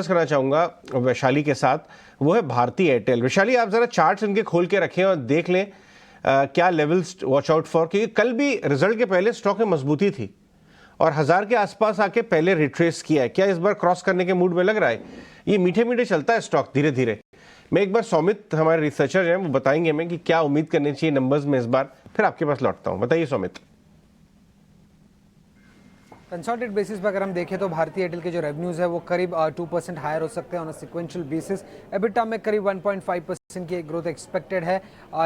करना चाहूंगा वैशाली के साथ, वो है भारती एयरटेल। वैशाली, आप जरा चार्ट्स इनके खोल के रखें और देख लें क्या लेवल्स वॉच आउट फॉर, क्योंकि कल भी रिजल्ट के पहले स्टॉक में मजबूती थी और 1000 के आसपास आके पहले रिट्रेस किया है। क्या इस बार क्रॉस करने के मूड में लग रहा है? ये मीठे मीठे चलता है स्टॉक धीरे धीरे। मैं एक बार सौमित हमारे रिसर्चर हैं, वो बताएंगे हमें कि क्या उम्मीद करनी चाहिए नंबर्स में इस बार, फिर आपके पास लौटता हूं। बताइए सौमित। कंसोलिडेटेड बेसिस पर अगर हम देखें तो भारतीय एयरटेल के जो रेवेन्यूज है वो करीब 2% हायर हो सकते हैं on a sequential basis. EBITDA में करीब 1.5% की ग्रोथ एक्सपेक्टेड है।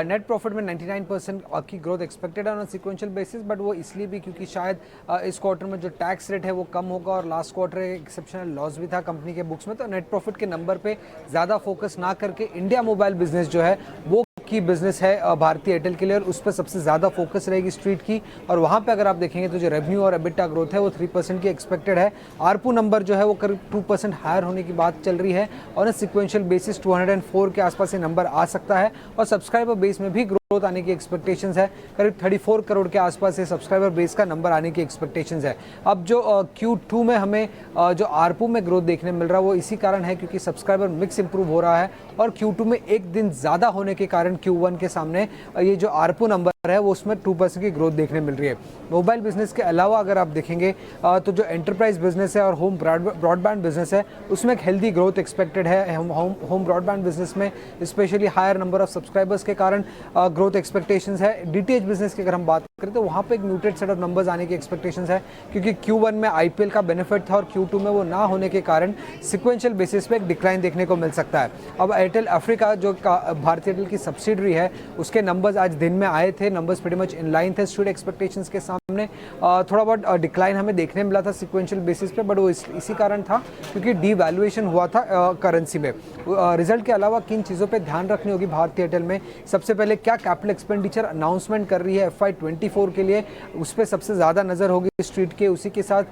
नेट प्रॉफिट में 99% की ग्रोथ एक्सपेक्टेड है on a sequential basis, but वो इसलिए भी क्योंकि शायद इस क्वार्टर में जो टैक्स रेट है वो कम होगा और लास्ट क्वार्टर एक्सेप्शनल लॉस भी था कंपनी के बुक्स में, तो नेट प्रॉफिट के नंबर पे ज़्यादा फोकस ना करके इंडिया मोबाइल बिजनेस जो है वो की बिजनेस है भारतीय एयरटेल के लिए, और उस पर सबसे ज़्यादा फोकस रहेगी स्ट्रीट की। और वहाँ पे अगर आप देखेंगे तो जो रेवेन्यू और एबिटा ग्रोथ है वो 3% की एक्सपेक्टेड है। आरपू नंबर जो है वो करीब 2% हायर होने की बात चल रही है और सिक्वेंशियल बेसिस 204 के आसपास ये नंबर आ सकता है। और सब्सक्राइबर बेस में भी ग्रोथ आने की एक्सपेक्टेशंस है, करीब 34 करोड़ के आसपास ये सब्सक्राइबर बेस का नंबर आने की एक्सपेक्टेशंस है। अब जो Q2 में हमें जो आरपू में ग्रोथ देखने मिल रहा है वो इसी कारण है क्योंकि सब्सक्राइबर मिक्स इंप्रूव हो रहा है और Q2 में एक दिन ज़्यादा होने के कारण Q1 के सामने ये जो आरपू नंबर है वो उसमें 2% की ग्रोथ देखने मिल रही है। मोबाइल बिजनेस के अलावा अगर आप देखेंगे तो जो एंटरप्राइज बिजनेस है और होम ब्रॉडबैंड बिजनेस है उसमें एक हेल्दी ग्रोथ एक्सपेक्टेड है। होम ब्रॉडबैंड बिजनेस में specially higher number of subscribers के कारण ग्रोथ एक्सपेक्टेशंस है। डीटीएच बिजनेस की अगर हम बात करें तो वहाँ पे एक म्यूटेड सेट ऑफ नंबर्स आने की एक्सपेक्टेशंस है क्योंकि Q1 में आईपीएल का बेनिफिट था और Q2 में वो ना होने के कारण सिक्वेंशियल बेसिस पे एक डिक्लाइन देखने को मिल सकता है। अब एयरटेल अफ्रीका जो भारतीय एयरटेल की सब्सिडरी है उसके नंबर्स आज दिन में आए थे, numbers pretty much in line थे स्ट्रीट एक्सपेक्टेशंस के सामने। थोड़ा बहुत डिक्लाइन हमें देखने मिला था सिक्वेंशियल बेसिस पे, बट वो इसी कारण था क्योंकि डीवैल्यूएशन हुआ था करेंसी में। रिजल्ट के अलावा किन चीज़ों पे ध्यान रखनी होगी भारतीय एयरटेल में? सबसे पहले क्या कैपिटल एक्सपेंडिचर अनाउंसमेंट कर रही है FY24 के लिए, उस पर सबसे ज़्यादा नज़र होगी स्ट्रीट के। उसी के साथ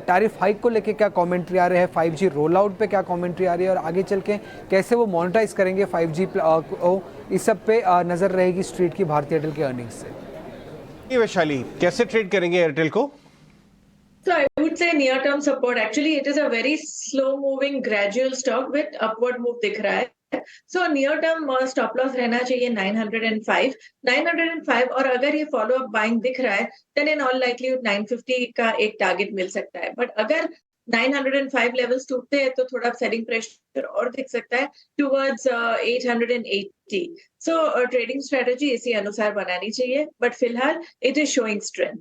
टैरिफ हाइक को लेके क्या कमेंट्री आ रहे हैं, 5G रोल आउट पे क्या कमेंट्री आ रही है और आगे चल के कैसे वो मोनेटाइज करेंगे 5G, इस सब पे नज़र रहेगी स्ट्रीट की भारतीय एयरटेल के अर्निंग्स से। वैशाली, कैसे ट्रेड करेंगे एयरटेल को? So I would say near term support. Actually, it is a very slow moving gradual stock with upward move दिख रहा है. So near term stop loss रहना चाहिए 905 और अगर ये follow up buying दिख रहा है then in all likelihood 950 का एक टारगेट मिल सकता है. बट अगर 905 लेवल्स टूटते हैं तो थोड़ा सेलिंग प्रेशर और दिख सकता है टुवर्ड्स 880. सो ट्रेडिंग स्ट्रेटजी इसी अनुसार बनानी चाहिए बट फिलहाल इट इज शोइंग स्ट्रेंथ.